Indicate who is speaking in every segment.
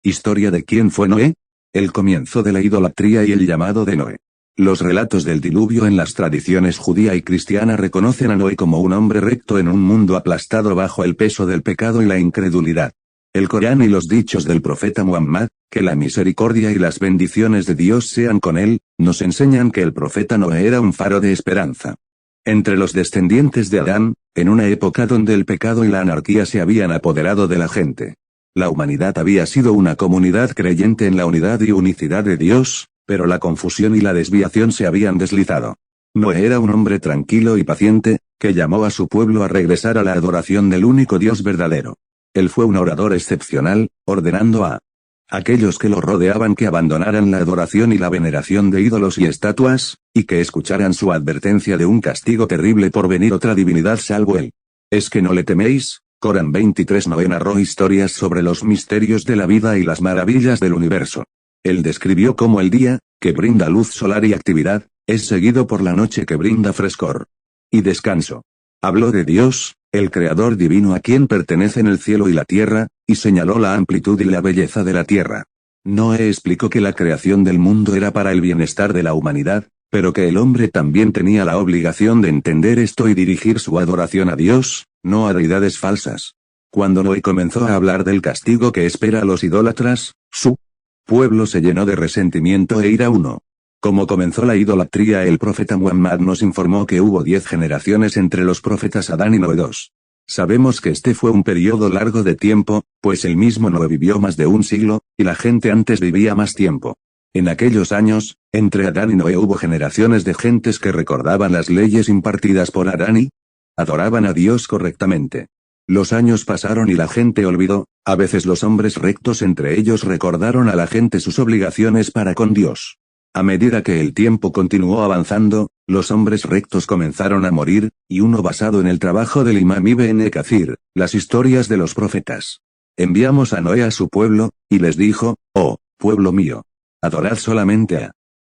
Speaker 1: Historia de quién fue Noé. El comienzo de la idolatría y el llamado de Noé. Los relatos del diluvio en las tradiciones judía y cristiana reconocen a Noé como un hombre recto en un mundo aplastado bajo el peso del pecado y la incredulidad. El Corán y los dichos del profeta Muhammad, que la misericordia y las bendiciones de Dios sean con él, nos enseñan que el profeta Noé era un faro de esperanza. Entre los descendientes de Adán, en una época donde el pecado y la anarquía se habían apoderado de la gente. La humanidad había sido una comunidad creyente en la unidad y unicidad de Dios, pero la confusión y la desviación se habían deslizado. Noé era un hombre tranquilo y paciente, que llamó a su pueblo a regresar a la adoración del único Dios verdadero. Él fue un orador excepcional, ordenando a aquellos que lo rodeaban que abandonaran la adoración y la veneración de ídolos y estatuas, y que escucharan su advertencia de un castigo terrible por venir otra divinidad salvo él. ¿Es que no le teméis? Corán 23. Noé narró historias sobre los misterios de la vida y las maravillas del universo. Él describió cómo el día, que brinda luz solar y actividad, es seguido por la noche que brinda frescor y descanso. Habló de Dios, el Creador divino a quien pertenecen el cielo y la tierra, y señaló la amplitud y la belleza de la tierra. Noé explicó que la creación del mundo era para el bienestar de la humanidad, pero que el hombre también tenía la obligación de entender esto y dirigir su adoración a Dios, no a deidades falsas. Cuando Noé comenzó a hablar del castigo que espera a los idólatras, su pueblo se llenó de resentimiento e ira. Como comenzó la idolatría, el profeta Muhammad nos informó que hubo 10 generaciones entre los profetas Adán y Noé 2. Sabemos que este fue un periodo largo de tiempo, pues el mismo Noé vivió más de un siglo, y la gente antes vivía más tiempo. En aquellos años, entre Adán y Noé hubo generaciones de gentes que recordaban las leyes impartidas por Adán y adoraban a Dios correctamente. Los años pasaron y la gente olvidó, a veces los hombres rectos entre ellos recordaron a la gente sus obligaciones para con Dios. A medida que el tiempo continuó avanzando, los hombres rectos comenzaron a morir, y uno basado en el trabajo del Imam Ibn Kathir, las historias de los profetas. Enviamos a Noé a su pueblo, y les dijo, oh, pueblo mío, adorad solamente a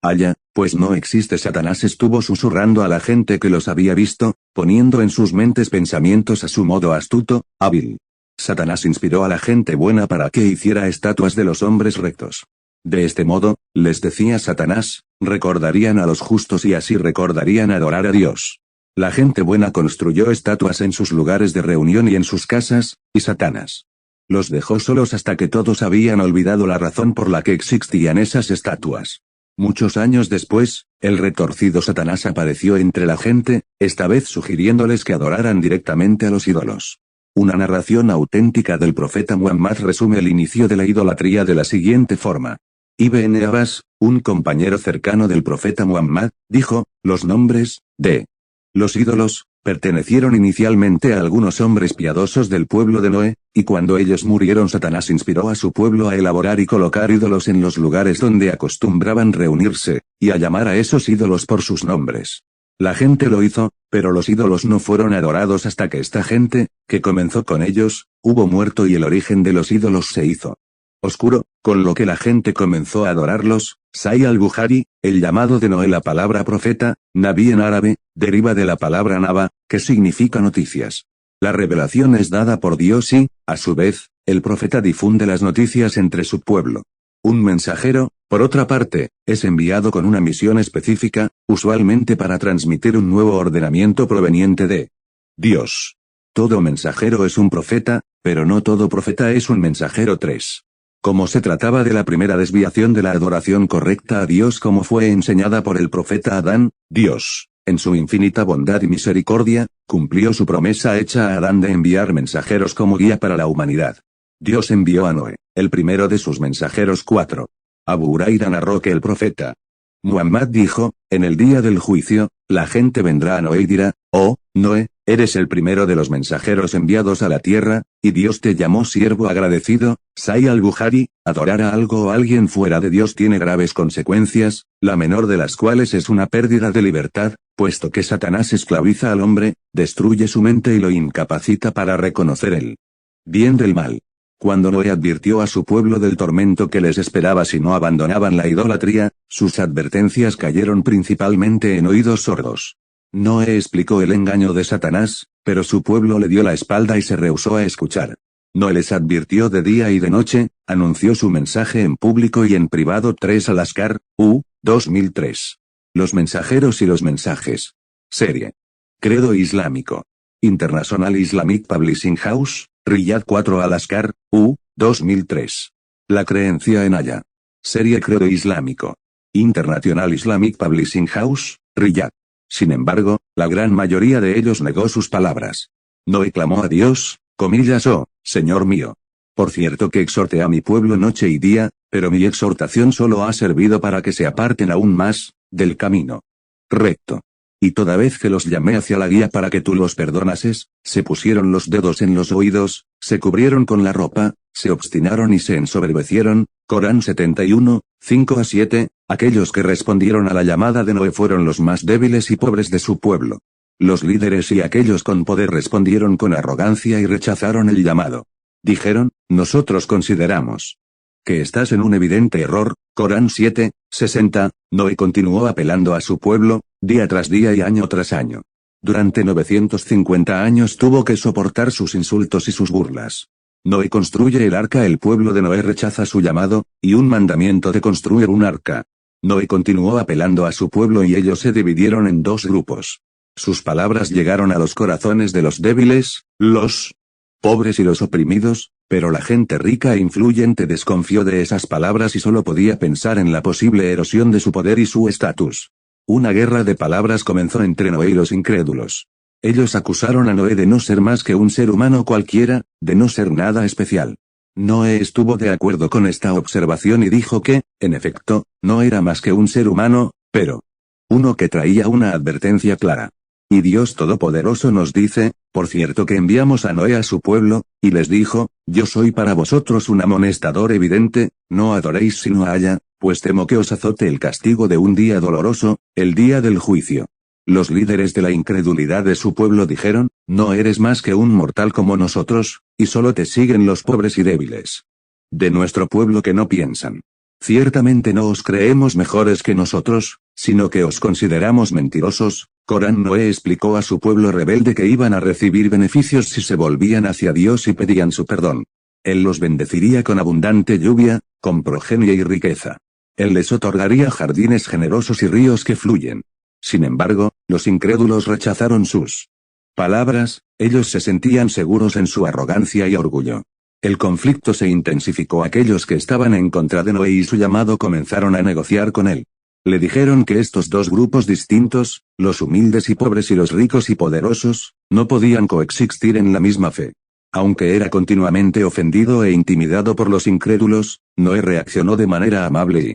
Speaker 1: Allah, pues no existe. Satanás estuvo susurrando a la gente que los había visto, poniendo en sus mentes pensamientos a su modo astuto, hábil. Satanás inspiró a la gente buena para que hiciera estatuas de los hombres rectos. De este modo, les decía Satanás, recordarían a los justos y así recordarían adorar a Dios. La gente buena construyó estatuas en sus lugares de reunión y en sus casas, y Satanás los dejó solos hasta que todos habían olvidado la razón por la que existían esas estatuas. Muchos años después, el retorcido Satanás apareció entre la gente, esta vez sugiriéndoles que adoraran directamente a los ídolos. Una narración auténtica del profeta Muhammad resume el inicio de la idolatría de la siguiente forma. Ibn Abbas, un compañero cercano del profeta Muhammad, dijo, los nombres de los ídolos pertenecieron inicialmente a algunos hombres piadosos del pueblo de Noé, y cuando ellos murieron Satanás inspiró a su pueblo a elaborar y colocar ídolos en los lugares donde acostumbraban reunirse, y a llamar a esos ídolos por sus nombres. La gente lo hizo, pero los ídolos no fueron adorados hasta que esta gente, que comenzó con ellos, hubo muerto y el origen de los ídolos se hizo oscuro, con lo que la gente comenzó a adorarlos. Sahih al-Bukhari, el llamado de Noé. La palabra profeta, Nabi en árabe, deriva de la palabra naba, que significa noticias. La revelación es dada por Dios y, a su vez, el profeta difunde las noticias entre su pueblo. Un mensajero, por otra parte, es enviado con una misión específica, usualmente para transmitir un nuevo ordenamiento proveniente de Dios. Todo mensajero es un profeta, pero no todo profeta es un mensajero. 3. Como se trataba de la primera desviación de la adoración correcta a Dios como fue enseñada por el profeta Adán, Dios, en su infinita bondad y misericordia, cumplió su promesa hecha a Adán de enviar mensajeros como guía para la humanidad. Dios envió a Noé, el primero de sus mensajeros. 4. Abu Huraira narró que el profeta Muhammad dijo, en el día del juicio, la gente vendrá a Noé y dirá, oh, Noé, eres el primero de los mensajeros enviados a la tierra, y Dios te llamó siervo agradecido. Sahih al-Bukhari, adorar a algo o alguien fuera de Dios tiene graves consecuencias, la menor de las cuales es una pérdida de libertad, puesto que Satanás esclaviza al hombre, destruye su mente y lo incapacita para reconocer el bien del mal. Cuando Noé advirtió a su pueblo del tormento que les esperaba si no abandonaban la idolatría, sus advertencias cayeron principalmente en oídos sordos. Noé explicó el engaño de Satanás, pero su pueblo le dio la espalda y se rehusó a escuchar. Noé les advirtió de día y de noche, Anunció su mensaje en público y en privado. 3 Alaskar, U. 2003. Los mensajeros y los mensajes. Serie. Credo Islámico. International Islamic Publishing House, Riyadh. 4 Alaskar, U. 2003. La creencia en Allah. Serie Credo Islámico. International Islamic Publishing House, Riyadh. Sin embargo, la gran mayoría de ellos negó sus palabras. Noé clamó a Dios, comillas, oh, Señor mío. Por cierto que exhorté a mi pueblo noche y día, pero mi exhortación solo ha servido para que se aparten aún más, del camino recto. Y toda vez que los llamé hacia la guía para que tú los perdonases, se pusieron los dedos en los oídos, se cubrieron con la ropa, se obstinaron y se ensoberbecieron. Corán 71, 5-7, aquellos que respondieron a la llamada de Noé fueron los más débiles y pobres de su pueblo. Los líderes y aquellos con poder respondieron con arrogancia y rechazaron el llamado. Dijeron, nosotros consideramos que estás en un evidente error. Corán 7, 60, Noé continuó apelando a su pueblo, día tras día y año tras año. Durante 950 años tuvo que soportar sus insultos y sus burlas. Noé construye el arca. El pueblo de Noé rechaza su llamado, y un mandamiento de construir un arca. Noé continuó apelando a su pueblo y ellos se dividieron en dos grupos. Sus palabras llegaron a los corazones de los débiles, los pobres y los oprimidos, pero la gente rica e influyente desconfió de esas palabras y solo podía pensar en la posible erosión de su poder y su estatus. Una guerra de palabras comenzó entre Noé y los incrédulos. Ellos acusaron a Noé de no ser más que un ser humano cualquiera, de no ser nada especial. Noé estuvo de acuerdo con esta observación y dijo que, en efecto, no era más que un ser humano, pero uno que traía una advertencia clara. Y Dios Todopoderoso nos dice, por cierto que enviamos a Noé a su pueblo, y les dijo, yo soy para vosotros un amonestador evidente, no adoréis sino a Allah, pues temo que os azote el castigo de un día doloroso, el día del juicio. Los líderes de la incredulidad de su pueblo dijeron, no eres más que un mortal como nosotros, y solo te siguen los pobres y débiles de nuestro pueblo que no piensan. Ciertamente no os creemos mejores que nosotros, sino que os consideramos mentirosos. Corán. Noé explicó a su pueblo rebelde que iban a recibir beneficios si se volvían hacia Dios y pedían su perdón. Él los bendeciría con abundante lluvia, con progenie y riqueza. Él les otorgaría jardines generosos y ríos que fluyen. Sin embargo, los incrédulos rechazaron sus palabras, ellos se sentían seguros en su arrogancia y orgullo. El conflicto se intensificó. Aquellos que estaban en contra de Noé y su llamado comenzaron a negociar con él. Le dijeron que estos dos grupos distintos, los humildes y pobres y los ricos y poderosos, no podían coexistir en la misma fe. Aunque era continuamente ofendido e intimidado por los incrédulos, Noé reaccionó de manera amable y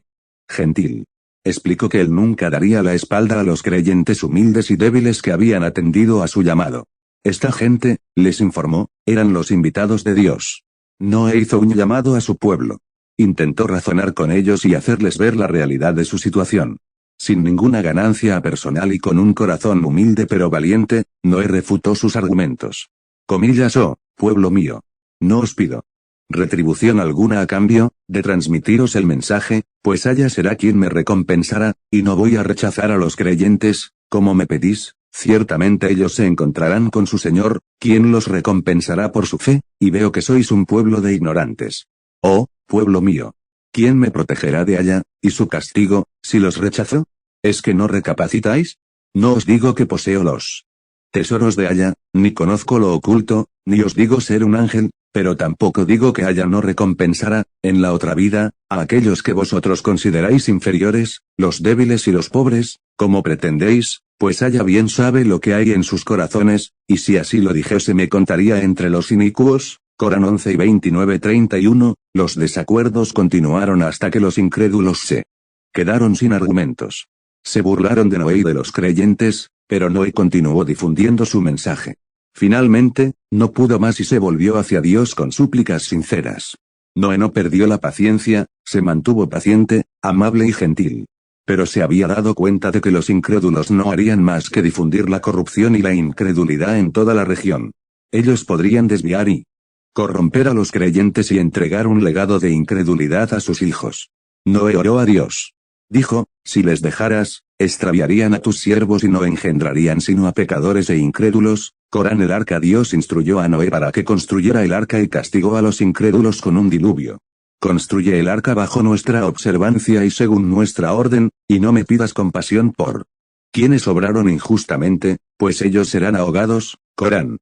Speaker 1: gentil. Explicó que él nunca daría la espalda a los creyentes humildes y débiles que habían atendido a su llamado. Esta gente, les informó, eran los invitados de Dios. Noé hizo un llamado a su pueblo. Intentó razonar con ellos y hacerles ver la realidad de su situación. Sin ninguna ganancia personal y con un corazón humilde pero valiente, Noé refutó sus argumentos. Comillas, oh, pueblo mío. No os pido retribución alguna a cambio de transmitiros el mensaje, pues Allah será quien me recompensará, y no voy a rechazar a los creyentes, como me pedís. Ciertamente ellos se encontrarán con su Señor, quien los recompensará por su fe, y veo que sois un pueblo de ignorantes. Oh, pueblo mío. ¿Quién me protegerá de Allah, y su castigo, si los rechazo? ¿Es que no recapacitáis? No os digo que poseo los tesoros de Allah, ni conozco lo oculto, ni os digo ser un ángel, pero tampoco digo que Allah no recompensará, en la otra vida, a aquellos que vosotros consideráis inferiores, los débiles y los pobres, como pretendéis, pues Allah bien sabe lo que hay en sus corazones, y si así lo dijese me contaría entre los inicuos. Corán 11 y 29-31, los desacuerdos continuaron hasta que los incrédulos se quedaron sin argumentos. Se burlaron de Noé y de los creyentes, pero Noé continuó difundiendo su mensaje. Finalmente, no pudo más y se volvió hacia Dios con súplicas sinceras. Noé no perdió la paciencia, se mantuvo paciente, amable y gentil. Pero se había dado cuenta de que los incrédulos no harían más que difundir la corrupción y la incredulidad en toda la región. Ellos podrían desviar y corromper a los creyentes y entregar un legado de incredulidad a sus hijos. Noé oró a Dios. Dijo, si les dejaras, extraviarían a tus siervos y no engendrarían sino a pecadores e incrédulos. Corán. El arca. Dios instruyó a Noé para que construyera el arca y castigó a los incrédulos con un diluvio. Construye el arca bajo nuestra observancia y según nuestra orden, y no me pidas compasión por quienes obraron injustamente, pues ellos serán ahogados. Corán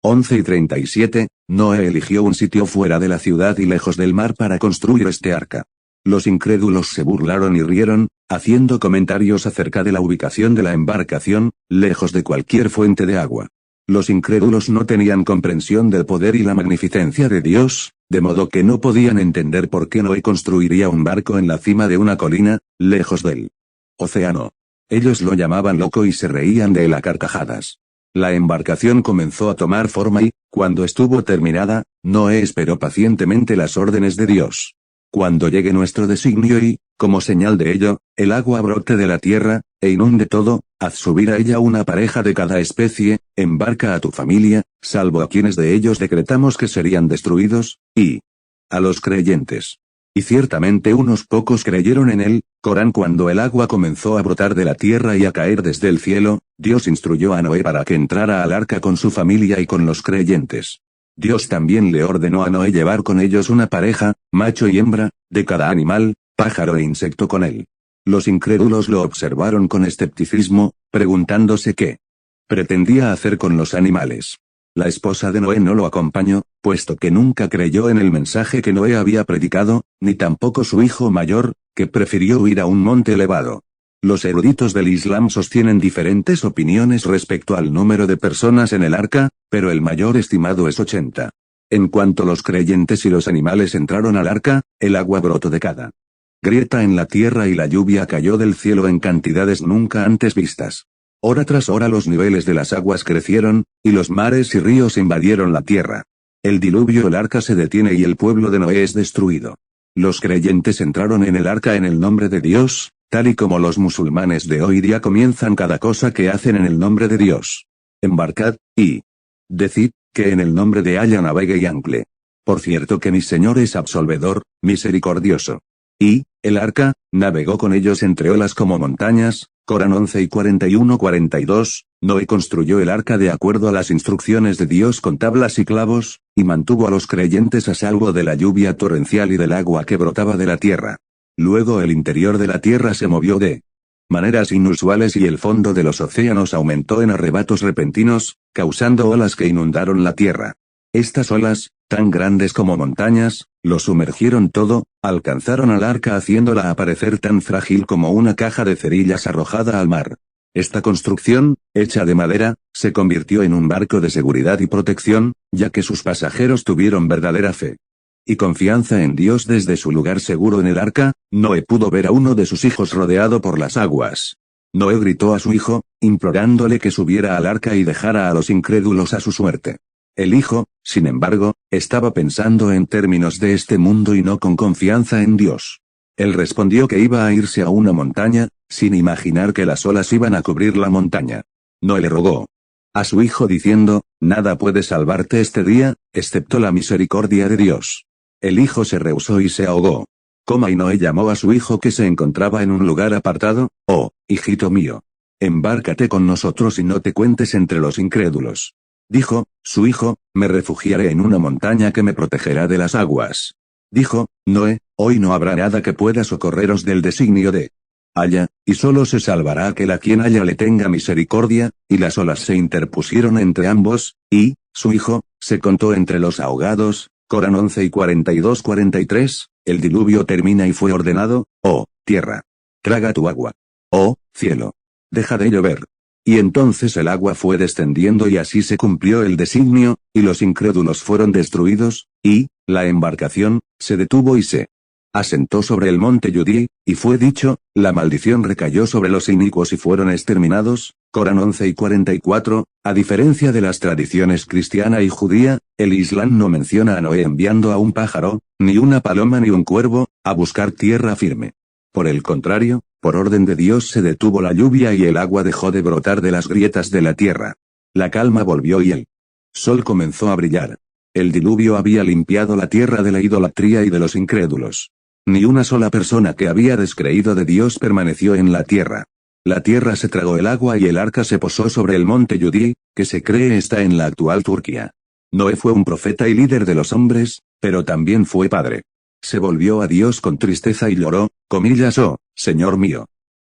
Speaker 1: 11:37, Noé eligió un sitio fuera de la ciudad y lejos del mar para construir este arca. Los incrédulos se burlaron y rieron, haciendo comentarios acerca de la ubicación de la embarcación, lejos de cualquier fuente de agua. Los incrédulos no tenían comprensión del poder y la magnificencia de Dios, de modo que no podían entender por qué Noé construiría un barco en la cima de una colina, lejos del océano. Ellos lo llamaban loco y se reían de él a carcajadas. La embarcación comenzó a tomar forma y, cuando estuvo terminada, Noé esperó pacientemente las órdenes de Dios. Cuando llegue nuestro designio y, como señal de ello, el agua brote de la tierra, e inunde todo, haz subir a ella una pareja de cada especie, embarca a tu familia, salvo a quienes de ellos decretamos que serían destruidos, y a los creyentes. Y ciertamente unos pocos creyeron en él. Corán. Cuando el agua comenzó a brotar de la tierra y a caer desde el cielo, Dios instruyó a Noé para que entrara al arca con su familia y con los creyentes. Dios también le ordenó a Noé llevar con ellos una pareja, macho y hembra, de cada animal, pájaro e insecto con él. Los incrédulos lo observaron con escepticismo, preguntándose qué pretendía hacer con los animales. La esposa de Noé no lo acompañó, puesto que nunca creyó en el mensaje que Noé había predicado, ni tampoco su hijo mayor, que prefirió huir a un monte elevado. Los eruditos del Islam sostienen diferentes opiniones respecto al número de personas en el arca, pero el mayor estimado es 80. En cuanto los creyentes y los animales entraron al arca, el agua brotó de cada grieta en la tierra y la lluvia cayó del cielo en cantidades nunca antes vistas. Hora tras hora los niveles de las aguas crecieron, y los mares y ríos invadieron la tierra. El diluvio, el arca se detiene y el pueblo de Noé es destruido. Los creyentes entraron en el arca en el nombre de Dios, tal y como los musulmanes de hoy día comienzan cada cosa que hacen en el nombre de Dios. Embarcad, y decid, que en el nombre de Allah navegue y ancle. Por cierto que mi Señor es absolvedor, misericordioso. Y, el arca, navegó con ellos entre olas como montañas. Corán 11 y 41-42, Noé construyó el arca de acuerdo a las instrucciones de Dios con tablas y clavos, y mantuvo a los creyentes a salvo de la lluvia torrencial y del agua que brotaba de la tierra. Luego el interior de la tierra se movió de maneras inusuales y el fondo de los océanos aumentó en arrebatos repentinos, causando olas que inundaron la tierra. Estas olas, tan grandes como montañas, lo sumergieron todo, alcanzaron al arca haciéndola aparecer tan frágil como una caja de cerillas arrojada al mar. Esta construcción, hecha de madera, se convirtió en un barco de seguridad y protección, ya que sus pasajeros tuvieron verdadera fe y confianza en Dios desde su lugar seguro en el arca. Noé pudo ver a uno de sus hijos rodeado por las aguas. Noé gritó a su hijo, implorándole que subiera al arca y dejara a los incrédulos a su suerte. El hijo, sin embargo, estaba pensando en términos de este mundo y no con confianza en Dios. Él respondió que iba a irse a una montaña, sin imaginar que las olas iban a cubrir la montaña. Noé le rogó a su hijo diciendo, nada puede salvarte este día, excepto la misericordia de Dios. El hijo se rehusó y se ahogó. Y Noé llamó a su hijo que se encontraba en un lugar apartado, oh, hijito mío, embárcate con nosotros y no te cuentes entre los incrédulos. Dijo, su hijo, me refugiaré en una montaña que me protegerá de las aguas. Dijo, Noé, hoy no habrá nada que pueda socorreros del designio de Allah, y solo se salvará aquel a quien Allah le tenga misericordia, y las olas se interpusieron entre ambos, y, su hijo, se contó entre los ahogados. Corán 11 y 42-43, el diluvio termina y fue ordenado, oh, tierra, traga tu agua. Oh, cielo, deja de llover. Y entonces el agua fue descendiendo y así se cumplió el designio, y los incrédulos fueron destruidos, y la embarcación se detuvo y se asentó sobre el monte Yudí, y fue dicho, la maldición recayó sobre los inicuos y fueron exterminados. Corán 11 y 44, a diferencia de las tradiciones cristiana y judía, el Islam no menciona a Noé enviando a un pájaro, ni una paloma ni un cuervo, a buscar tierra firme. Por el contrario, por orden de Dios se detuvo la lluvia y el agua dejó de brotar de las grietas de la tierra. La calma volvió y el sol comenzó a brillar. El diluvio había limpiado la tierra de la idolatría y de los incrédulos. Ni una sola persona que había descreído de Dios permaneció en la tierra. La tierra se tragó el agua y el arca se posó sobre el monte Yudí, que se cree está en la actual Turquía. Noé fue un profeta y líder de los hombres, pero también fue padre. Se volvió a Dios con tristeza y lloró, comillas, oh, Señor mío.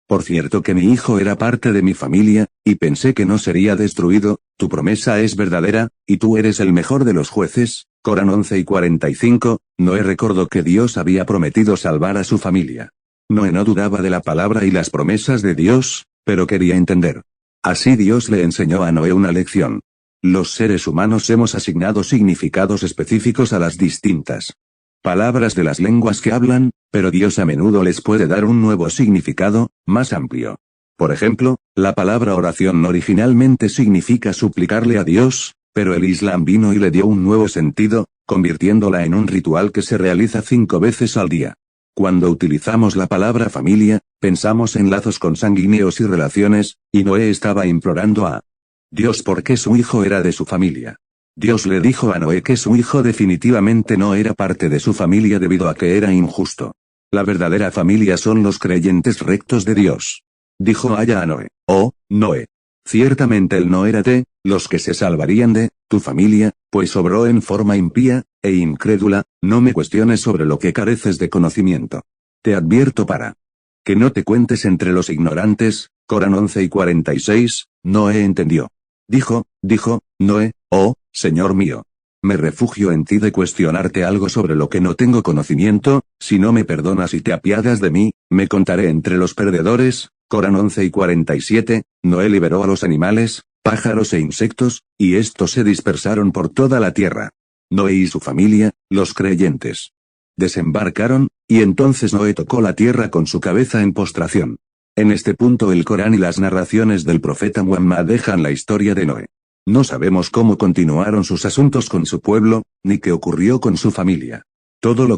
Speaker 1: Por cierto que mi hijo era parte de mi familia, y pensé que no sería destruido, tu promesa es verdadera, y tú eres el mejor de los jueces. Corán 11:45, Noé recordó que Dios había prometido salvar a su familia. Noé no dudaba de la palabra y las promesas de Dios, pero quería entender. Así Dios le enseñó a Noé una lección. Los seres humanos hemos asignado significados específicos a las distintas palabras de las lenguas que hablan, pero Dios a menudo les puede dar un nuevo significado, más amplio. Por ejemplo, la palabra oración originalmente significa suplicarle a Dios, pero el Islam vino y le dio un nuevo sentido, convirtiéndola en un ritual que se realiza 5 veces al día. Cuando utilizamos la palabra familia, pensamos en lazos consanguíneos y relaciones, y Noé estaba implorando a Dios porque su hijo era de su familia. Dios le dijo a Noé que su hijo definitivamente no era parte de su familia debido a que era injusto. La verdadera familia son los creyentes rectos de Dios. Dijo Aya a Noé, oh, Noé. Ciertamente él no era de los que se salvarían de tu familia, pues obró en forma impía e incrédula. No me cuestiones sobre lo que careces de conocimiento. Te advierto para que no te cuentes entre los ignorantes. Corán 11:46, Noé entendió. Dijo, Noé, oh, Señor mío. Me refugio en ti de cuestionarte algo sobre lo que no tengo conocimiento. Si no me perdonas y te apiadas de mí, me contaré entre los perdedores. Corán 11:47, Noé liberó a los animales, pájaros e insectos, y estos se dispersaron por toda la tierra. Noé y su familia, los creyentes, desembarcaron, y entonces Noé tocó la tierra con su cabeza en postración. En este punto el Corán y las narraciones del profeta Muhammad dejan la historia de Noé. No sabemos cómo continuaron sus asuntos con su pueblo, ni qué ocurrió con su familia. Todo lo